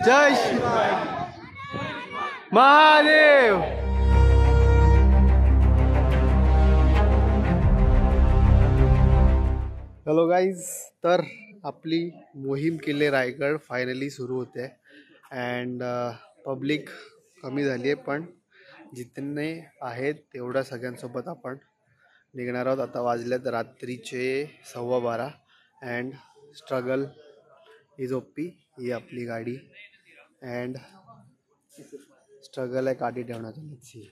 जय Mahadev. Hello guys, तर आपली मोहीम किल्ले रायगड फायनली सुरू होते अँड पब्लिक कमी झाली आहे, पण जितने आहेत तेवढ्या सगळ्यांसोबत आपण निघणार आहोत। आता वाजलेत रात्रीचे 12:15 अँड स्ट्रगल इज ओपी। ही आपली गाडी अँड स्ट्रगल आहे काठी ठेवण्याची।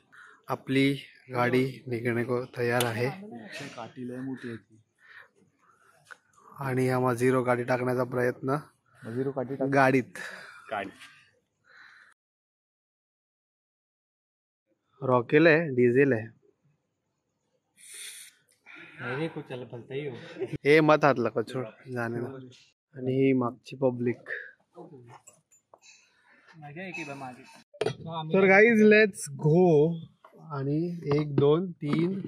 आपली गाडी निघणे को तयार आहे आणि हा मझिरो गाडी टाकण्याचा प्रयत्न गाडीत रॉकेल आहे, डिझेल आहे, हे मत हातला कचोड जाणे ना। आणि ही मागची पब्लिक। तर गाईज लेट्स गो। आणि 1 2 3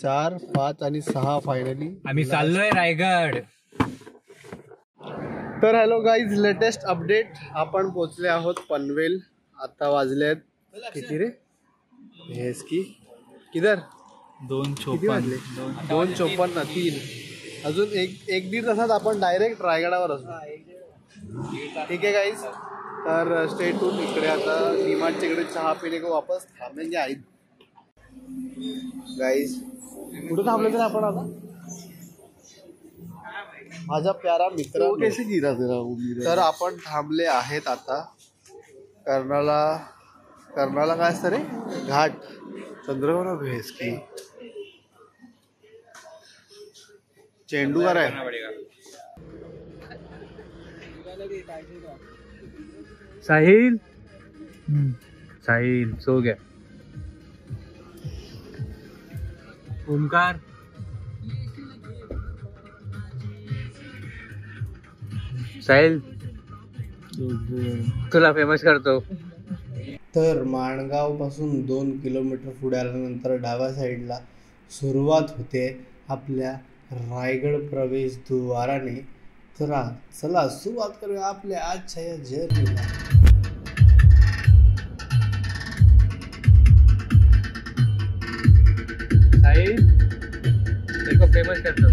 4 5 आणि 6 फायनली आम्ही चाललोय रायगड। तर हॅलो गाईज, लेटेस्ट अपडेट, आपण पोहोचले आहोत पनवेल। आता वाजलेत किती रे हेस की किधर 2:54 2:54 3 अजून एक दीड तासात आपण डायरेक्ट रायगडावर असू। ठीक आहे गाईज, तर स्टे ट्यून। इकडे आता डीमार्टच्या इकडे चहा पिणे को वापस थांबेंगे आई। गाईज कुठे थांबले तर आपण आता? माझा प्यारा मित्र कैसे गिरा तेरा। तर आपण थांबले आहेत आता कर्नाला काय असतं रे घाट चंद्रभागा भेस की चेंडू का आहे। साहिल साहिल सो गया। ओमकार साहिल तुला फेमस करतो। तर माणगाव पासून 2 किलोमीटर पुढे आल्यानंतर डाव्या साईडला सुरुवात होते आपल्या रायगड प्रवेश द्वाराने। तर चला सुरुवात करूया आपल्या आजच्या या जर्नीला। साहिल मेरे को फेमस करतो।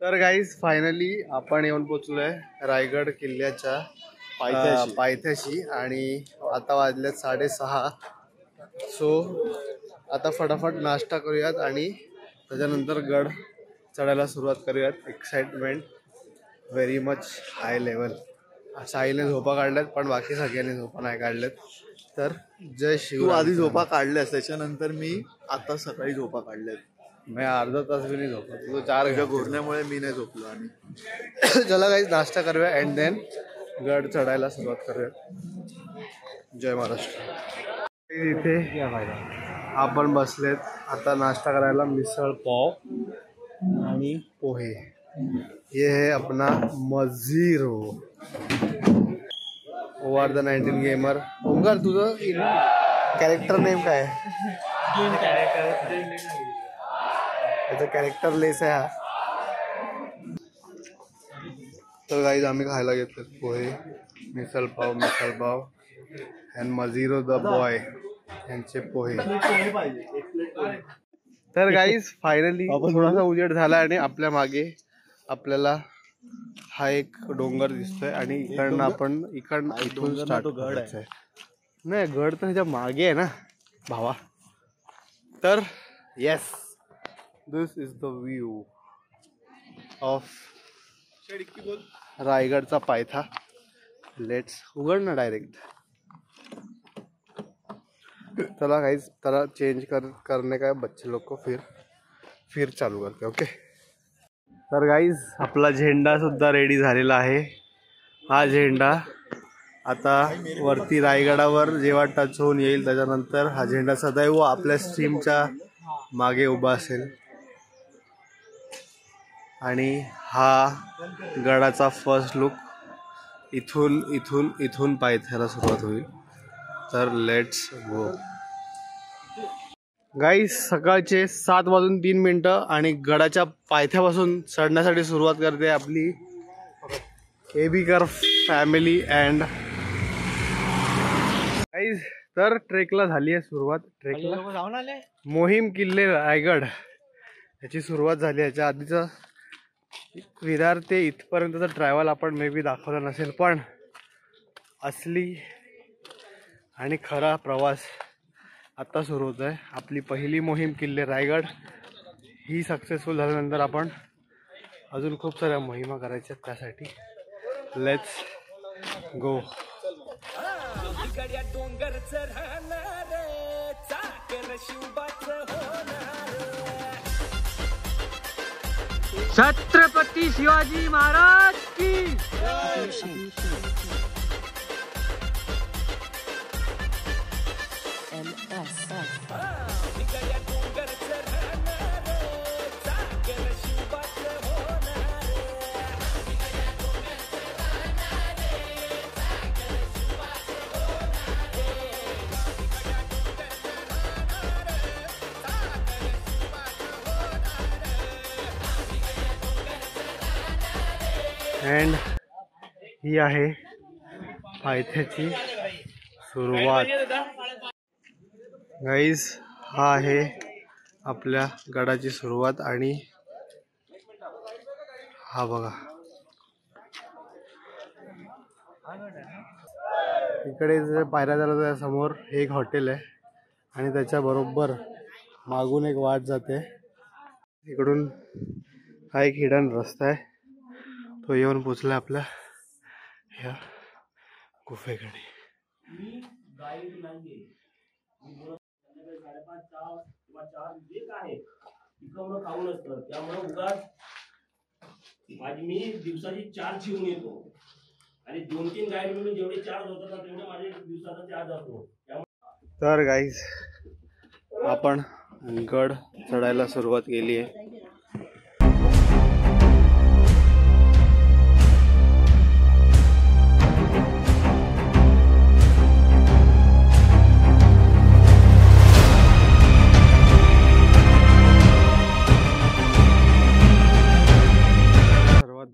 तर गाईज फायनली आपण येऊन पोचलोय रायगड किल्ल्याच्या पायथ्याशी आणि आता वाजलेत 6:30। सो आता फटाफट नाश्ता करूयात आणि त्याच्यानंतर गड चढायला सुरुवात करूयात। Excitement very much high level. साईने झोपा काढल्यात पण बाकी सगळ्यांनी झोपा नाही काढल्यात। तर जय शिव। तू आधी झोपा काढल्यास, त्याच्यानंतर मी आता सकाळी झोपा काढल्यात। मी अर्धा तास भी नाही झोपला, तुझं 4 घोरण्यामुळे मी नाही झोपलो। आणि चला गाईज नाश्ता करूया अँड देन गड चढायला सुरुवात करूया। जय महाराष्ट्र। इथे आपण बसलेत आता नाश्ता करायला। मिसळ पाव आणि पोहे। ये है अपना मझिरो। Over the 19 gamer. ओमकार तुझं कॅरेक्टर नेम काय आहे? त्याचा कॅरेक्टर लेस आहे हा। तर गाईज आम्ही खायला घेतले पोहे, misal pav and मझिरो the boy यांचे पोहे। तर गाईज फायनली थोडासा उजेड झाला आणि आपल्या मागे आपल्याला हा एक डोंगर दिसतोय आणि इकडनं आपण इथून स्टार्ट करायचं आहे। नाही गड तर ह्याच्या मागे आहे ना भावा। तर yes, this is the view of रायगडचा पायथा। लेट्स उघड ना डायरेक्ट। चला गाइस, तरह चेंज करने का बच्चे लोग को फिर चालू करते। ओके। तर गाइस आपला झेंडा सुद्धा रेडी झालेला आहे। हा झेंडा आता वरती रायगडावर जेव्हा टच होऊन येईल त्याच्यानंतर हा झेंडा सदैव आपल्या स्ट्रीमच्या मागे उभा असेल। आणि हा गडाचा फर्स्ट लुक. इथून पायथ्याला सुरुवात होईल. तर लेट्स गो. गाईस सकाळचे 7:03 आणि गडाच्या पायथ्यापासून चढण्यासाठी सुरुवात करते आपली एबीकर फॅमिली अँड गाईस. तर ट्रेकला झाली आहे सुरुवात. ट्रेकला मोहीम किल्ले रायगड याची सुरुवात झाली. याच्या आधीचं विरार ते इथपर्यंतचा ट्रॅव्हल आपण मे बी दाखवला नसेल, पण असली आणि खरा प्रवास आत्ता सुरू होत आहे. आपली पहिली मोहीम किल्ले रायगड ही सक्सेसफुल झाल्यानंतर आपण अजून खूप साऱ्या मोहिमा करायच्या. त्यासाठी लेट्स गो. छत्रपती शिवाजी महाराज की. अँड ही आहे पायथ्याची सुरुवात. गाईज हा आहे आपल्या गडाची सुरुवात. आणि हा बघा इकडे जे पायऱ्या झाला समोर एक हॉटेल आहे आणि त्याच्या बरोबर मागून एक वाट जाते. इकडून हा एक हिडन रस्ता आहे. तो येऊन पोचला आपल्या ह्या गुफेकडे. मी दिवसाची 4 शिवून येतो आणि 2-3 गाईड मिळून जेवढे चार्ज होतात ना तेवढे माझे दिवसाचा चार्ज असतो. तर गाईज आपण गड चढायला सुरुवात केली आहे.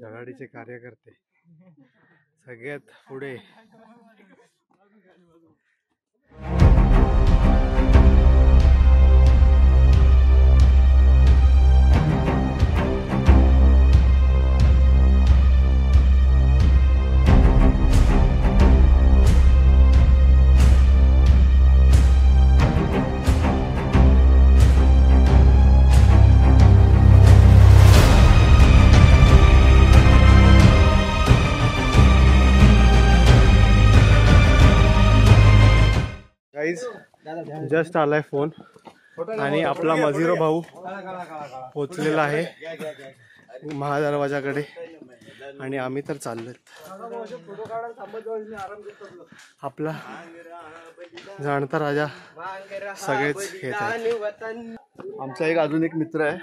धडाडीचे कार्यकर्ते सगळ्यात पुढे. जस्ट आलाय फोन आणि आपला मजिरो भाऊ पोचलेला आहे महादरवाजाकडे आणि आम्ही तर चाललोय. आपला जाणता राजा सगळेच येत आहेत. आमचा एक अजून एक मित्र आहे.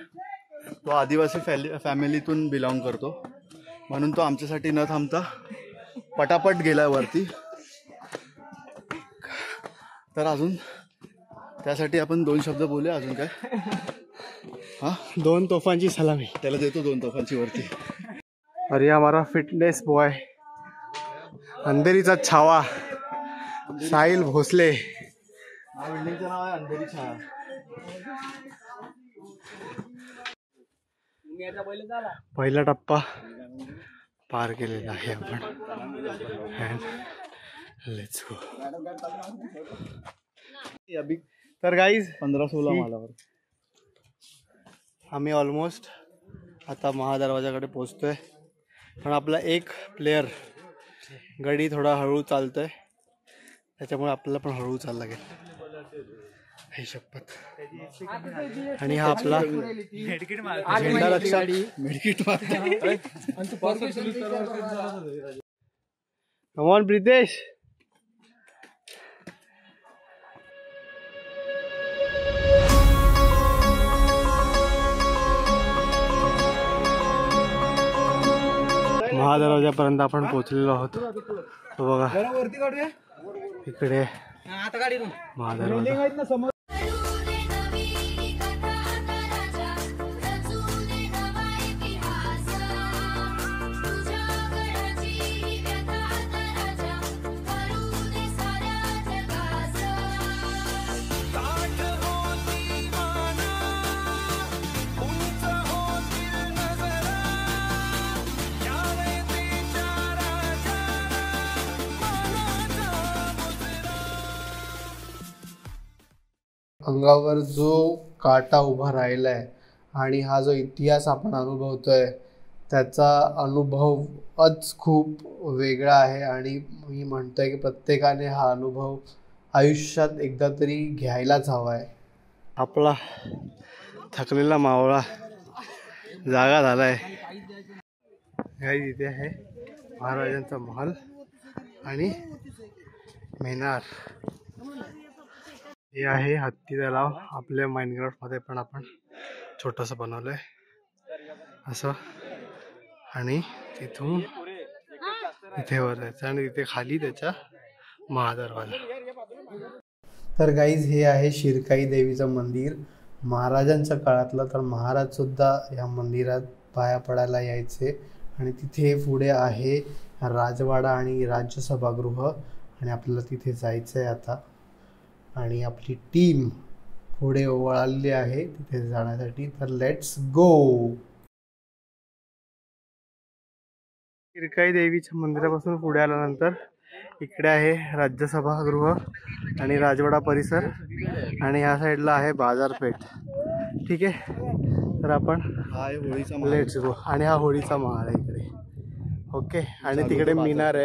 तो आदिवासी फॅमिलीतून बिलॉंग करतो, म्हणून तो आमच्यासाठी न थांबता पटापट गेलाय वरती. तर अजून त्यासाठी आपण 2 शब्द बोलूया. अजून काय? हा 2 तोफांची सलामी. त्याला देतो 2 तोफांची वरती. अरे हमारा फिटनेस बॉय अंधेरीचा छावा साहिल भोसले. बिल्डिंगचं नाव आहे अंधेरी छाया. पहिला टप्पा पार केलेला आहे आपण. Let's go. तर गाईज 15-16 मालावर आम्ही ऑलमोस्ट आता महादरवाजाकडे पोचतोय. पण आपला एक प्लेयर गडी थोडा हळू चालतोय, त्याच्यामुळे आपल्याला पण हळू चालला लागेल. हे शपथ. आणि हा आपला झेंडा रक्षक मेडकिट. Come on Pritesh. महादरवाजापर्यंत आपण पोहोचलेलो आहोत. तो बघा इकडे महादरवाजा. अंगावर जो काटा उभा राहिलाय आणि हा जो इतिहास आपण अनुभवतोय त्याचा अनुभवच खूप वेगळा आहे. आणि मी म्हणतोय की प्रत्येकाने हा अनुभव आयुष्यात एकदा तरी घ्यायलाच हवा आहे. आपला थकलेला मावळा जागा झालाय. इथे आहे महाराजांचा महल आणि मिनार. हे आहे हत्ती तलाव. आपल्या माइनक्राफ्ट मध्ये पण आपण छोटंसं बनवलंय असं. आणि तिथून इथे वर जायचं आणि तिथे खाली त्याच्या महादरवाजा. तर गाईज हे आहे शिरकाई देवीचं मंदिर. महाराजांच्या काळातलं. तर महाराज सुद्धा या मंदिरात पाया पडायला यायचे. आणि तिथे पुढे आहे राजवाडा आणि राज्य सभागृह. आणि आपल्याला तिथे जायचं आहे आता. आणि आपली टीम पुढे वळाली आहे तिथे जाण्यासाठी. तर लेट्स गो. शिरकाई देवीच्या मंदिरापासून पुढे आल्यानंतर इकडे आहे राज्य सभागृह आणि राजवाडा परिसर. आणि ह्या साईडला आहे बाजारपेठ. ठीक आहे. तर आपण लेट्स गो. आणि हा होळीचा महाल आहे इकडे. ओके. आणि तिकडे मिनार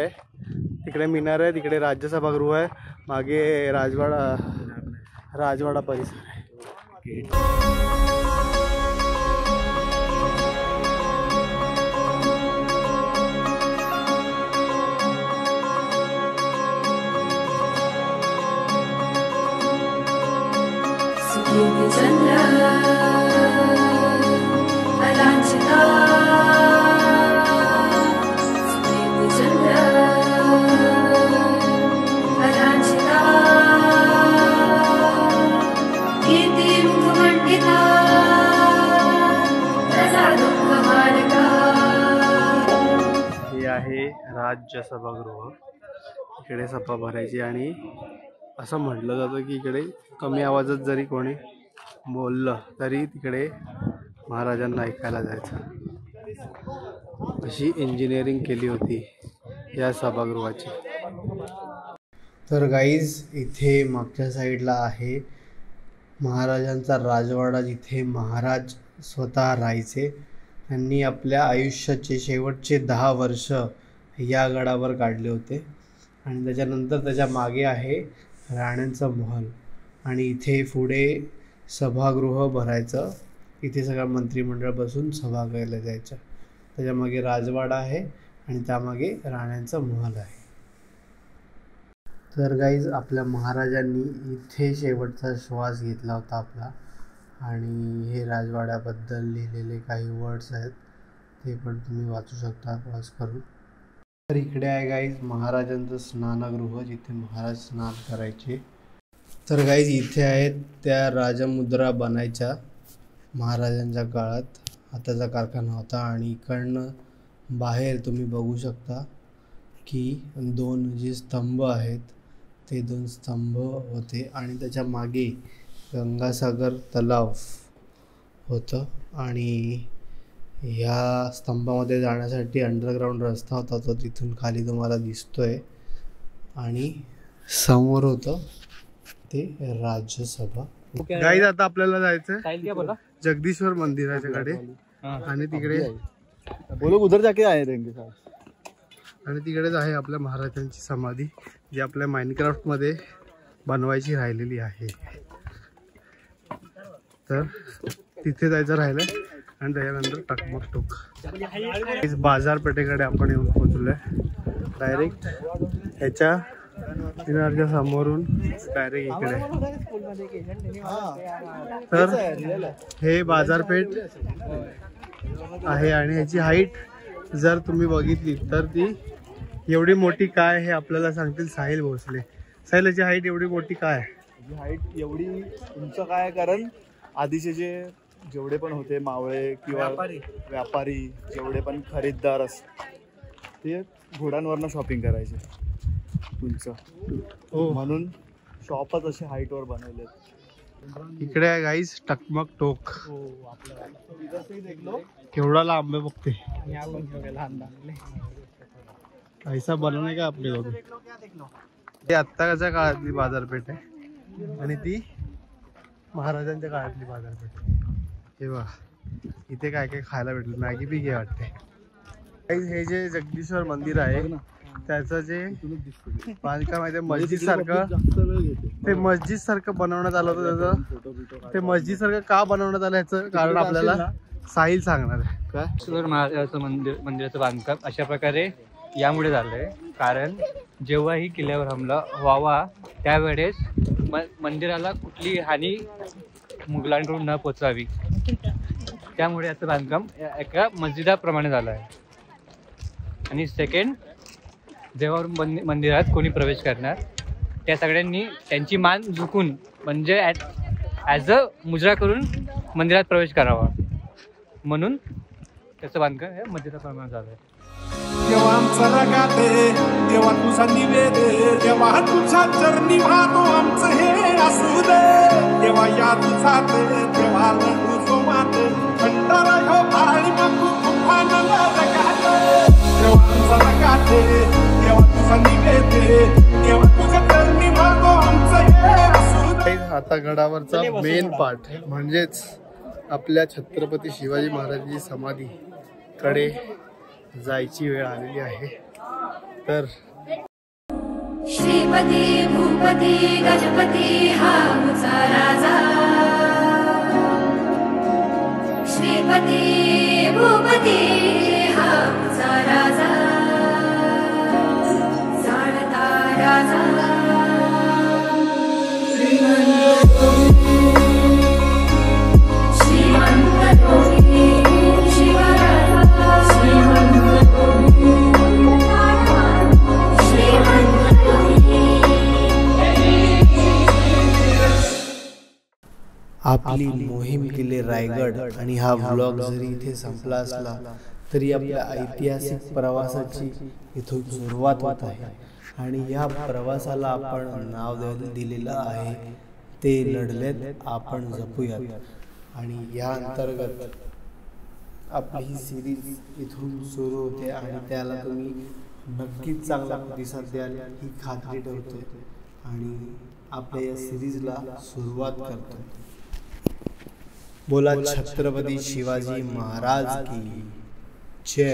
आहे. तिकडे राज्य सभागृह आहे. मागे राजवाडा परिसर आहे. राज्य सभागृह. इकडे सभा भरायची. आणि असं म्हटलं जातं की इकडे कमी आवाजात जरी कोणी बोललं तरी तिकडे महाराजांना ऐकायला जायचं. अशी इंजिनिअरिंग केली होती या सभागृहाची. तर गाईज इथे मागच्या साईडला आहे महाराजांचा राजवाडा जिथे महाराज स्वतः राहायचे. त्यांनी आपल्या आयुष्याचे शेवटचे 10 वर्ष या गडावर काढले होते. आणि त्याच्यानंतर त्याच्या मागे आहे राण्यांचा महल. आणि इथे पुढे सभागृह भरायचं. इथे सगळं मंत्रिमंडळ बसून सभा करायला जायचं. त्याच्यामागे राजवाडा आहे आणि त्यामागे राण्यांचा महल आहे. तर गाईज आपल्या महाराजांनी इथे शेवटचा श्वास घेतला होता आपला. आणि हे राजवाड्याबद्दल लिहिलेले काही वर्ड्स आहेत ते पण तुम्ही वाचू शकता पॉज करून. तर इकडे आहे गाईज महाराजांचं स्नानगृह जिथे महाराज स्नान करायचे. तर गाईज इथे आहेत त्या राजमुद्रा बनायच्या महाराजांच्या काळात. हाताचा कारखाना होता. आणि इकडनं बाहेर तुम्ही बघू शकता की 2 जे स्तंभ आहेत ते 2 स्तंभ होते. आणि त्याच्या मागे गंगासागर तलाव होतं. आणि ह्या स्तंभामध्ये जाण्यासाठी अंडरग्राऊंड रस्ता होता. तो तिथून खाली तुम्हाला दिसतोय. आणि समोर होतं ते राज्यसभा. गाईज आता आपल्याला जायचं जगदीश्वर मंदिराच्याकडे. आणि तिकडे बोलो उधर जाके आए रहेंगे साहब. आणि तिकडेच आहे आपल्या महाराजांची समाधी जी आपल्या माइनक्राफ्ट मध्ये बनवायची राहिलेली आहे. तर तिथे जायचं राहिलंय. आणि त्याच्यानंतर टकमकटोक. बाजारपेठेकडे आपण येऊन पोहोचलोय. डायरेक्ट ह्याच्या मिनारच्या समोरून डायरेक्ट इकडे. तर हे बाजारपेठ आहे. आणि ह्याची हाईट जर तुम्ही बघितली तर ती एवढी मोठी काय हे आपल्याला सांगतील साहिल भोसले. साहिलाची हाईट एवढी मोठी काय? हाईट एवढी उंच काय, कारण आधीचे जेवढे पण होते मावळे किंवा व्यापारी जेवढे पण खरीददार ते घोड्यांवरनं शॉपिंग करायचे उंच. हो, म्हणून शॉपच असे हाईटवर बनवलेत. इकडे आहे गाईस टकमक टोक. केवढा लांब आहे बघते. ऐसा बनवणे का आपले लोक. ती आत्ताच्या काळातली बाजारपेठ आहे आणि ती महाराजांच्या काळातली बाजारपेठ आहे. हे बघा इथे काय काय खायला भेटलं. मॅगी बी घे वाटते. हे जे जगदीश्वर मंदिर आहे त्याचं जे बांधकाम आहे ते मस्जिद सारखं, ते मस्जिद सारखं बनवण्यात आलं होतं. त्याचं ते मस्जिद सारखं का बनवण्यात आलं याचं कारण आपल्याला साहिल सांगणार आहे. काय महाराजाचं मंदिराचं बांधकाम अशा प्रकारे यामुळे झालंय कारण जेव्हाही किल्ल्यावर हमला व्हावा त्यावेळेस मंदिराला कुठली हानी मुघलांकडून न पोचावी, त्यामुळे याचं बांधकाम एका मस्जिदाप्रमाणे झालं आहे. आणि सेकंड, जेव्हा मंदिरात कोणी प्रवेश करणार त्या सगळ्यांनी त्यांची मान झुकून म्हणजे ॲज अ मुजरा करून मंदिरात प्रवेश करावा, म्हणून त्याचं बांधकाम या मंदिराप्रमाणे झालं आहे. देवा आमचं रगाते, देवा तुझा निवेदे, देवा तुझा चरणी वाहतो आमचं हे असू दे. देवा या तुझा देवा तुझो मात भंडारा हो भाळी मागू तुफानाला रगाते. देवा आमचं रगाते, देवा तुझा निवेदे, देवा तुझा चरणी वाहतो आमचं हे असू दे. आता गडावरचा मेन पार्ट म्हणजेच आपल्या छत्रपती शिवाजी महाराजांची समाधी कडे जायची वेळ आलेली आहे. तर श्रीपती भूपती गजपती हा आमचा राजा. श्रीपती भूपती हा आमचा राजा. जाणता राजा श्रीमंत योगी शिवराजा. आपली मोहीम किल्ले रायगड आणि हा व्लॉग जरी इथे संपला असला तरी आपल्या ऐतिहासिक प्रवासाची इथून सुरुवात होत आहे. आणि या प्रवासाला आपण नाव दिलेलं आहे ते लढलेत आपण जपूयात. आणि या अंतर्गत आपली ही सिरीज इथून सुरू होते आणि त्याला तुम्ही नक्कीच चांगला प्रतिसाद द्याल ही खात्री ठेवतो आणि आपल्या या सिरीजला सुरुवात करतो. बोला छत्रपती शिवाजी महाराज की जय.